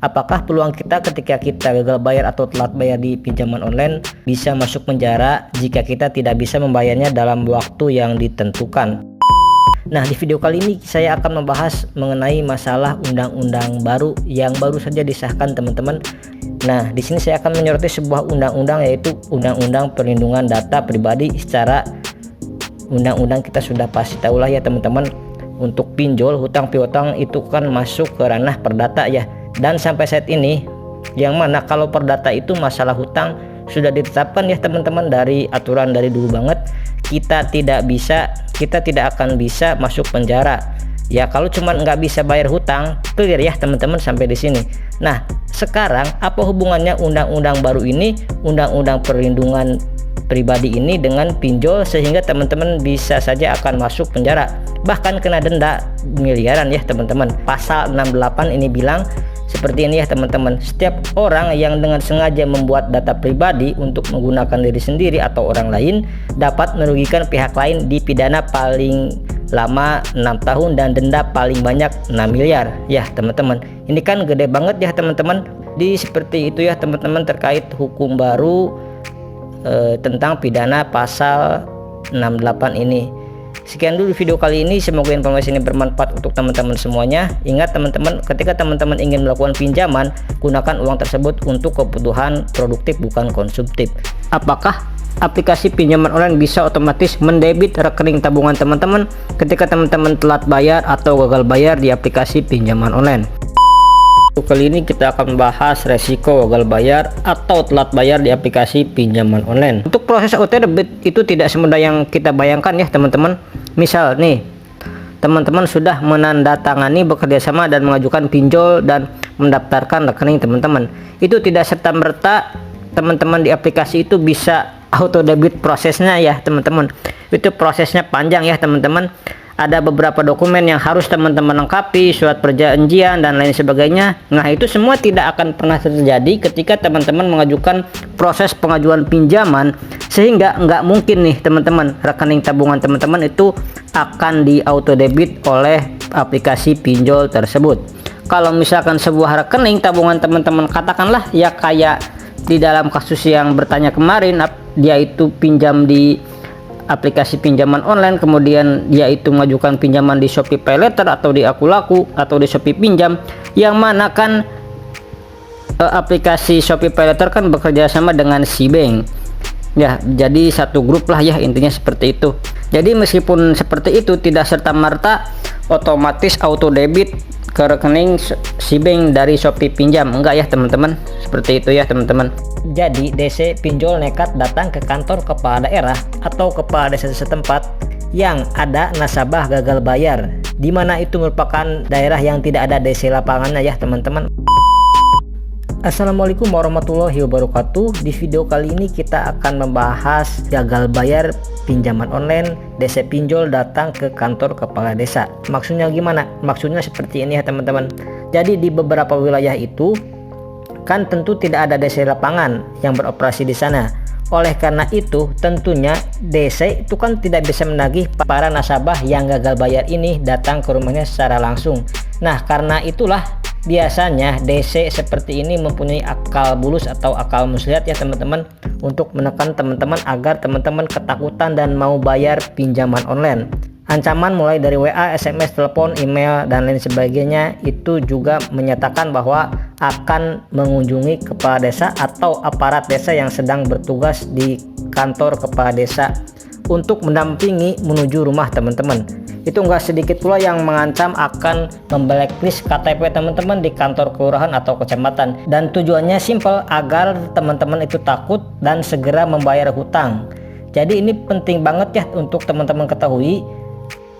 Apakah peluang kita ketika kita gagal bayar atau telat bayar di pinjaman online bisa masuk penjara jika kita tidak bisa membayarnya dalam waktu yang ditentukan? Nah, di video kali ini saya akan membahas mengenai masalah undang-undang baru yang baru saja disahkan, teman-teman. Nah, di sini saya akan menyoroti sebuah undang-undang, yaitu Undang-Undang Perlindungan Data Pribadi. Secara undang-undang kita sudah pasti tahu lah ya, teman-teman. Untuk pinjol, hutang piutang itu kan masuk ke ranah perdata ya. Dan sampai saat ini, yang mana kalau perdata itu masalah hutang sudah ditetapkan ya, teman-teman, dari aturan dari dulu banget. Kita tidak akan bisa masuk penjara ya kalau cuman nggak bisa bayar hutang. Clear ya, teman-teman, sampai di sini. Nah, sekarang apa hubungannya undang-undang baru ini, Undang-Undang Perlindungan Pribadi ini dengan pinjol, sehingga teman-teman bisa saja akan masuk penjara, bahkan kena denda miliaran ya, teman-teman. Pasal 68 ini bilang seperti ini ya, teman-teman. Setiap orang yang dengan sengaja membuat data pribadi untuk menggunakan diri sendiri atau orang lain dapat merugikan pihak lain dipidana paling lama 6 tahun dan denda paling banyak 6 miliar ya, teman-teman. Ini kan gede banget ya, teman-teman. Di seperti itu ya, teman-teman, terkait hukum baru tentang pidana pasal 68 ini. Sekian dulu video kali ini, semoga informasi ini bermanfaat untuk teman-teman semuanya. Ingat, teman-teman, ketika teman-teman ingin melakukan pinjaman, gunakan uang tersebut untuk kebutuhan produktif, bukan konsumtif. Apakah aplikasi pinjaman online bisa otomatis mendebit rekening tabungan teman-teman ketika teman-teman telat bayar atau gagal bayar di aplikasi pinjaman online? Kali ini kita akan membahas resiko gagal bayar atau telat bayar di aplikasi pinjaman online. Untuk proses auto debit itu tidak semudah yang kita bayangkan ya, teman-teman. Misal nih, teman-teman sudah menandatangani bekerjasama dan mengajukan pinjol dan mendaftarkan rekening teman-teman. Itu tidak serta-merta teman-teman di aplikasi itu bisa auto debit prosesnya ya, teman-teman. Itu prosesnya panjang ya, teman-teman. Ada beberapa dokumen yang harus teman-teman lengkapi, surat perjanjian dan lain sebagainya. Nah, itu semua tidak akan pernah terjadi ketika teman-teman mengajukan proses pengajuan pinjaman, sehingga nggak mungkin nih, teman-teman, rekening tabungan teman-teman itu akan di auto debit oleh aplikasi pinjol tersebut. Kalau misalkan sebuah rekening tabungan teman-teman, katakanlah ya kayak di dalam kasus yang bertanya kemarin, dia itu pinjam di aplikasi pinjaman online, kemudian dia itu mengajukan pinjaman di Shopee PayLater atau di Akulaku atau di Shopee Pinjam, yang mana kan aplikasi Shopee PayLater kan bekerja sama dengan Cbank ya, jadi satu grup lah ya, intinya seperti itu. Jadi meskipun seperti itu, tidak serta-merta otomatis auto debit ke rekening Cbank dari Shopee Pinjam, enggak ya, teman-teman. Seperti itu ya, teman-teman. Jadi DC pinjol nekat datang ke kantor kepala daerah atau kepala desa setempat yang ada nasabah gagal bayar, di mana itu merupakan daerah yang tidak ada DC lapangannya ya, teman-teman. Assalamualaikum warahmatullahi wabarakatuh. Di video kali ini kita akan membahas gagal bayar pinjaman online. DC pinjol datang ke kantor kepala desa. Maksudnya gimana? Maksudnya seperti ini ya, teman-teman. Jadi di beberapa wilayah itu kan tentu tidak ada DC lapangan yang beroperasi di sana. Oleh karena itu, tentunya DC itu kan tidak bisa menagih para nasabah yang gagal bayar ini datang ke rumahnya secara langsung. Nah, karena itulah biasanya DC seperti ini mempunyai akal bulus atau akal muslihat ya, teman-teman, untuk menekan teman-teman agar teman-teman ketakutan dan mau bayar pinjaman online. Ancaman mulai dari WA, SMS, telepon, email, dan lain sebagainya itu juga menyatakan bahwa akan mengunjungi kepala desa atau aparat desa yang sedang bertugas di kantor kepala desa untuk mendampingi menuju rumah teman-teman. Itu enggak sedikit pula yang mengancam akan memblacklist KTP teman-teman di kantor kelurahan atau kecamatan, dan tujuannya simpel, agar teman-teman itu takut dan segera membayar hutang. Jadi ini penting banget ya untuk teman-teman ketahui.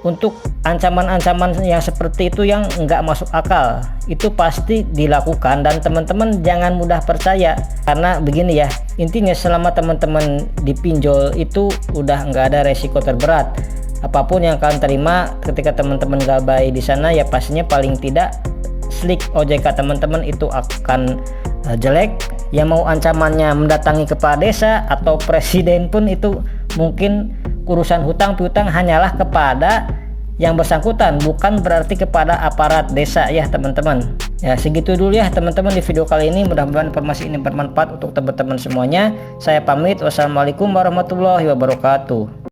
Untuk ancaman-ancaman yang seperti itu yang nggak masuk akal itu pasti dilakukan, dan teman-teman jangan mudah percaya, karena begini ya, intinya selama teman-teman dipinjol itu udah nggak ada resiko terberat. Apapun yang kalian terima ketika teman-teman gabay di sana ya pastinya paling tidak slik OJK teman-teman itu akan jelek. Yang mau ancamannya mendatangi kepala desa atau presiden pun itu mungkin urusan hutang piutang hanyalah kepada yang bersangkutan, bukan berarti kepada aparat desa ya, teman-teman. Ya, segitu dulu ya teman-teman di video kali ini. Mudah-mudahan informasi ini bermanfaat untuk teman-teman semuanya. Saya pamit. Wassalamualaikum warahmatullahi wabarakatuh.